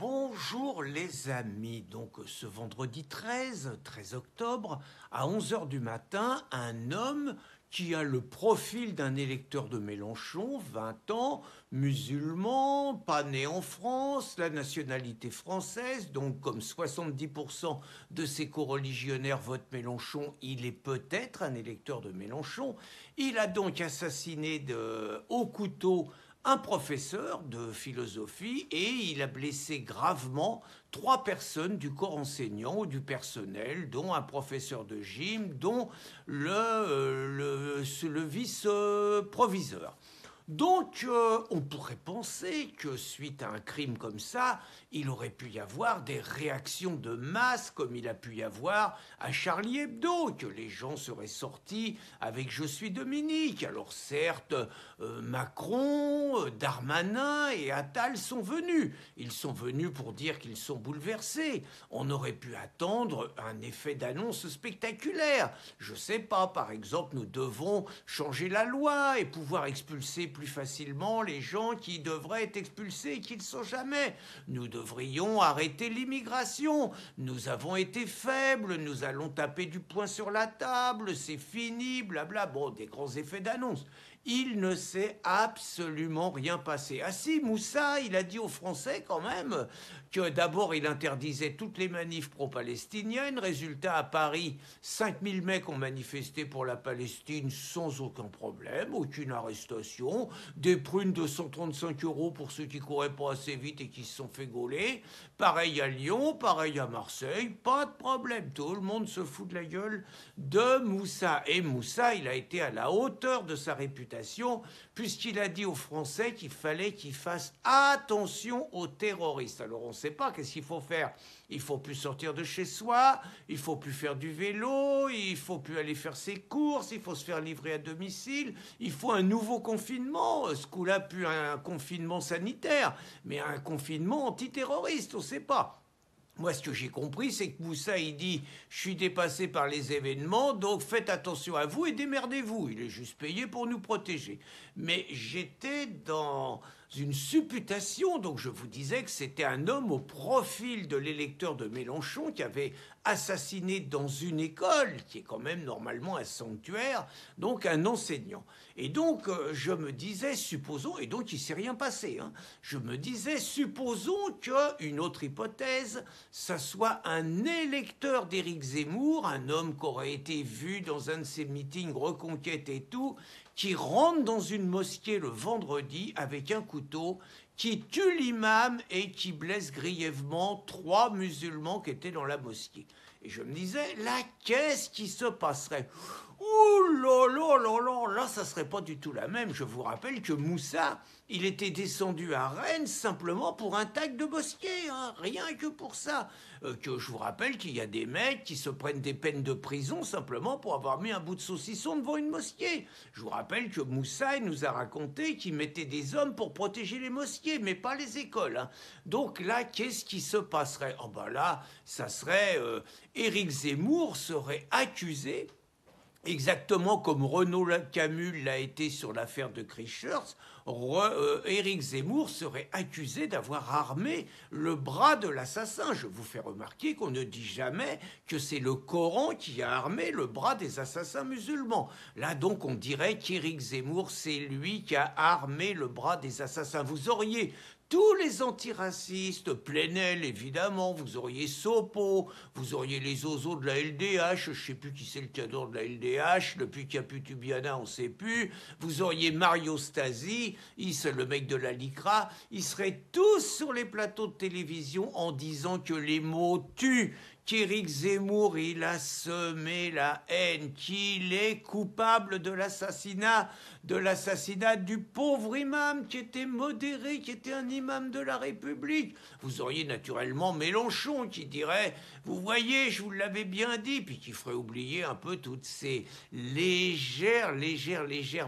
Bonjour les amis, donc ce vendredi 13 octobre, à 11 heures du matin, un homme qui a le profil d'un électeur de Mélenchon, 20 ans, musulman, pas né en France, la nationalité française, donc comme 70% de ses coreligionnaires votent Mélenchon, il est peut-être un électeur de Mélenchon. Il a donc assassiné au couteau un professeur de philosophie et il a blessé gravement 3 personnes du corps enseignant ou du personnel, dont un professeur de gym, dont le vice-proviseur. Donc, on pourrait penser que suite à un crime comme ça, il aurait pu y avoir des réactions de masse comme il a pu y avoir à Charlie Hebdo, que les gens seraient sortis avec «Je suis Dominique». Alors certes, Macron, Darmanin et Attal sont venus. Ils sont venus pour dire qu'ils sont bouleversés. On aurait pu attendre un effet d'annonce spectaculaire. Je sais pas, par exemple, nous devons changer la loi et pouvoir expulser plus facilement les gens qui devraient être expulsés et qui ne le sont jamais. Nous devrions arrêter l'immigration. Nous avons été faibles, nous allons taper du poing sur la table, c'est fini, blabla. Bon, des grands effets d'annonce. Il ne s'est absolument rien passé. Ah si, Moussa, il a dit aux Français quand même que d'abord il interdisait toutes les manifs pro-palestiniennes. Résultat, à Paris, 5000 mecs ont manifesté pour la Palestine sans aucun problème, aucune arrestation, des prunes de 135 € pour ceux qui couraient pas assez vite et qui se sont fait gauler. Pareil à Lyon, pareil à Marseille, pas de problème. Tout le monde se fout de la gueule de Moussa. Et Moussa, il a été à la hauteur de sa réputation, puisqu'il a dit aux Français qu'il fallait qu'ils fassent attention aux terroristes. Alors on ne sait pas qu'est-ce qu'il faut faire. Il faut plus sortir de chez soi, il faut plus faire du vélo, il faut plus aller faire ses courses, il faut se faire livrer à domicile, il faut un nouveau confinement. Ce coup-là, plus un confinement sanitaire, mais un confinement antiterroriste, on ne sait pas. Moi, ce que j'ai compris, c'est que Moussa, il dit « Je suis dépassé par les événements, donc faites attention à vous et démerdez-vous. » Il est juste payé pour nous protéger. Mais j'étais dans une supputation, donc je vous disais que c'était un homme au profil de l'électeur de Mélenchon qui avait assassiné dans une école, qui est quand même normalement un sanctuaire, donc un enseignant. Et donc, je me disais, supposons, et donc il ne s'est rien passé, hein, je me disais, supposons qu'une autre hypothèse, ça soit un électeur d'Éric Zemmour, un homme qui aurait été vu dans un de ses meetings Reconquête et tout, qui rentre dans une mosquée le vendredi avec un couteau, qui tue l'imam et qui blesse grièvement 3 musulmans qui étaient dans la mosquée. Et je me disais, là, qu'est-ce qui se passerait? Ouh là là là là, là, ça serait pas du tout la même. Je vous rappelle que Moussa, il était descendu à Rennes simplement pour un tag de mosquée, hein, rien que pour ça. Que je vous rappelle qu'il y a des mecs qui se prennent des peines de prison simplement pour avoir mis un bout de saucisson devant une mosquée. Je vous rappelle que Moussa, il nous a raconté qu'il mettait des hommes pour protéger les mosquées, mais pas les écoles, hein. Donc là, qu'est-ce qui se passerait? Oh ben là, ça serait... Éric Zemmour serait accusé, exactement comme Renaud Camus l'a été sur l'affaire de Christchurch. Éric Zemmour serait accusé d'avoir armé le bras de l'assassin. Je vous fais remarquer qu'on ne dit jamais que c'est le Coran qui a armé le bras des assassins musulmans. Là donc on dirait qu'Éric Zemmour, c'est lui qui a armé le bras des assassins. Vous auriez tous les antiracistes, Plenel évidemment, vous auriez Sopo, vous auriez les ozos de la LDH, je ne sais plus qui c'est le cadre de la LDH, depuis qu'il n'y a plus Tubiana, on ne sait plus, vous auriez Mario Stasi, c'est le mec de la LICRA, ils seraient tous sur les plateaux de télévision en disant que les mots tuent, qu'Éric Zemmour, il a semé la haine, qu'il est coupable de l'assassinat du pauvre imam qui était modéré, qui était un imam de la République. Vous auriez naturellement Mélenchon qui dirait « Vous voyez, je vous l'avais bien dit », puis qui ferait oublier un peu toutes ces légères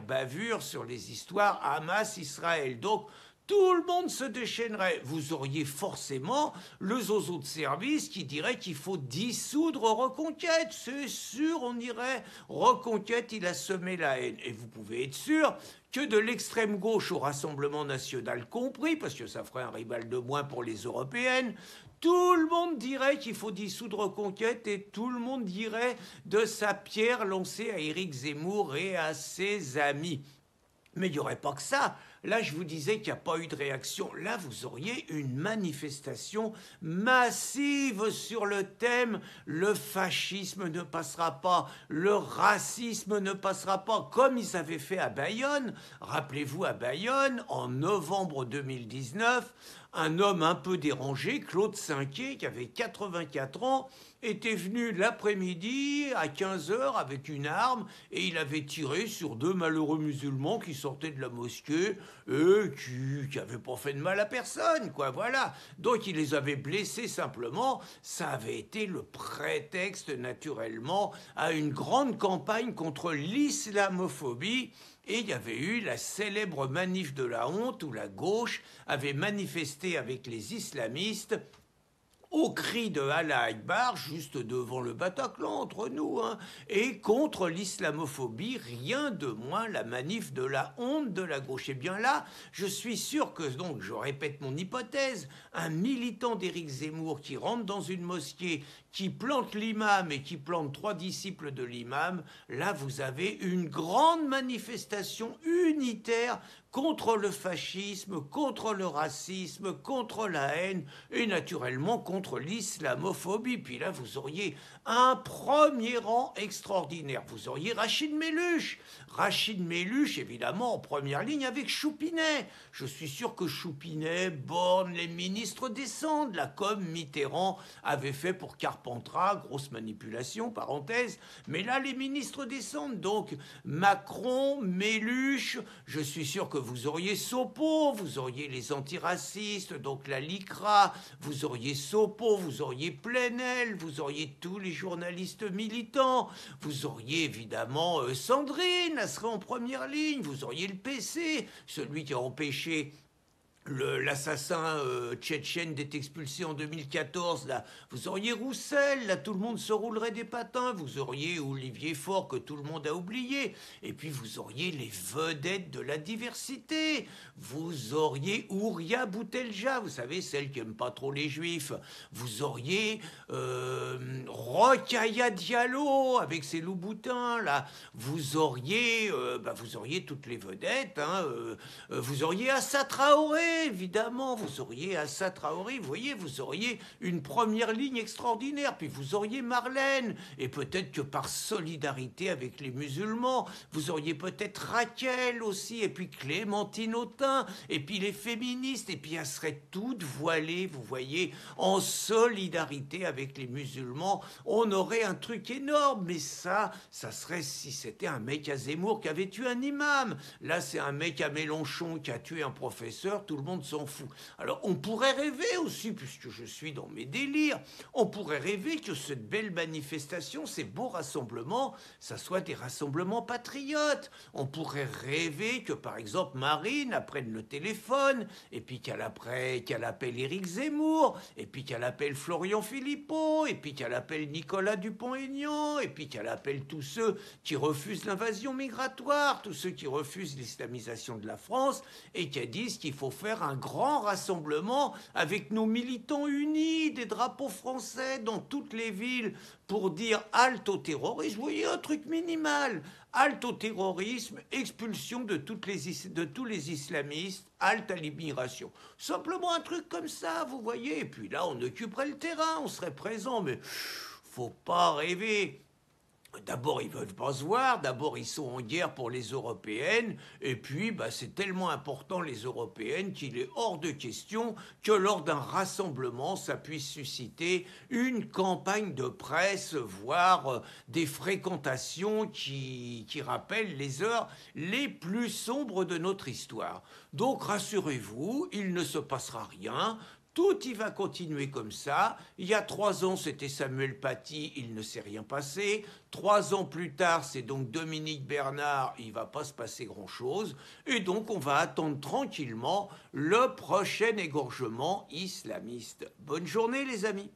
bavures sur les histoires Hamas-Israël. Donc, tout le monde se déchaînerait. Vous auriez forcément le zozo de service qui dirait qu'il faut dissoudre Reconquête. C'est sûr, on irait. Reconquête, il a semé la haine. Et vous pouvez être sûr que de l'extrême gauche au Rassemblement national compris, parce que ça ferait un rival de moins pour les européennes, tout le monde dirait qu'il faut dissoudre Reconquête et tout le monde dirait de sa pierre lancée à Éric Zemmour et à ses amis. Mais il n'y aurait pas que ça. Là, je vous disais qu'il n'y a pas eu de réaction. Là, vous auriez une manifestation massive sur le thème « Le fascisme ne passera pas, le racisme ne passera pas », comme ils avaient fait à Bayonne. Rappelez-vous, à Bayonne, en novembre 2019, un homme un peu dérangé, Claude Cinquet, qui avait 84 ans, était venu l'après-midi à 15 h avec une arme et il avait tiré sur 2 malheureux musulmans qui sortaient de la mosquée et qui n'avaient pas fait de mal à personne, quoi, voilà. Donc il les avait blessés simplement. Ça avait été le prétexte, naturellement, à une grande campagne contre l'islamophobie. Et il y avait eu la célèbre manif de la honte où la gauche avait manifesté avec les islamistes au cri de Allah Akbar, juste devant le Bataclan, entre nous, hein, et contre l'islamophobie, rien de moins la manif de la honte de la gauche. Et bien là, je suis sûr que, donc, je répète mon hypothèse, un militant d'Éric Zemmour qui rentre dans une mosquée, qui plante l'imam et qui plante 3 disciples de l'imam, là, vous avez une grande manifestation unitaire contre le fascisme, contre le racisme, contre la haine et naturellement contre l'islamophobie. Puis là, vous auriez un premier rang extraordinaire. Vous auriez Rachid Méluche. Rachid Méluche, évidemment, en première ligne avec Choupinet. Je suis sûr que Choupinet, Borne, les ministres descendent, là, comme Mitterrand avait fait pour Carpentras, grosse manipulation, parenthèse. Mais là, les ministres descendent. Donc, Macron, Méluche, je suis sûr que vous auriez Sopo, vous auriez les antiracistes, donc la LICRA, vous auriez Sopo, vous auriez Plenel, vous auriez tous les journalistes militants, vous auriez évidemment Sandrine, elle serait en première ligne, vous auriez le PC, celui qui a empêché l'assassin tchétchène d'être expulsé en 2014, là, vous auriez Roussel, là tout le monde se roulerait des patins, vous auriez Olivier Faure que tout le monde a oublié, et puis vous auriez les vedettes de la diversité, vous auriez Ouria Boutelja, vous savez, celle qui aime pas trop les juifs, vous auriez Rokhaya Diallo avec ses loups-boutins, là, vous auriez toutes les vedettes, hein, vous auriez Assa Traoré, évidemment, vous auriez Assa Traoré, vous voyez, vous auriez une première ligne extraordinaire, puis vous auriez Marlène, et peut-être que par solidarité avec les musulmans, vous auriez peut-être Raquel aussi, et puis Clémentine Autain, et puis les féministes, et puis elles seraient toutes voilées, vous voyez, en solidarité avec les musulmans, on aurait un truc énorme, mais ça serait si c'était un mec à Zemmour qui avait tué un imam, là c'est un mec à Mélenchon qui a tué un professeur, tout le monde s'en fout. Alors on pourrait rêver aussi, puisque je suis dans mes délires, on pourrait rêver que cette belle manifestation, ces beaux rassemblements, ça soit des rassemblements patriotes. On pourrait rêver que par exemple Marine prenne le téléphone, et puis qu'elle appelle Éric Zemmour, et puis qu'elle appelle Florian Philippot, et puis qu'elle appelle Nicolas Dupont-Aignan, et puis qu'elle appelle tous ceux qui refusent l'invasion migratoire, tous ceux qui refusent l'islamisation de la France, et qui disent qu'il faut faire un grand rassemblement avec nos militants unis, des drapeaux français dans toutes les villes pour dire halte au terrorisme. Vous voyez, un truc minimal. Halte au terrorisme, expulsion de tous les islamistes, halte à l'immigration. Simplement un truc comme ça, vous voyez. Et puis là, on occuperait le terrain, on serait présent, mais faut pas rêver. D'abord, ils ne veulent pas se voir, d'abord, ils sont en guerre pour les européennes, et puis, c'est tellement important, les européennes, qu'il est hors de question que lors d'un rassemblement, ça puisse susciter une campagne de presse, voire des fréquentations qui rappellent les heures les plus sombres de notre histoire. Donc, rassurez-vous, il ne se passera rien. Tout y va continuer comme ça. Il y a 3 ans, c'était Samuel Paty, il ne s'est rien passé. 3 ans plus tard, c'est donc Dominique Bernard, il ne va pas se passer grand-chose. Et donc, on va attendre tranquillement le prochain égorgement islamiste. Bonne journée, les amis.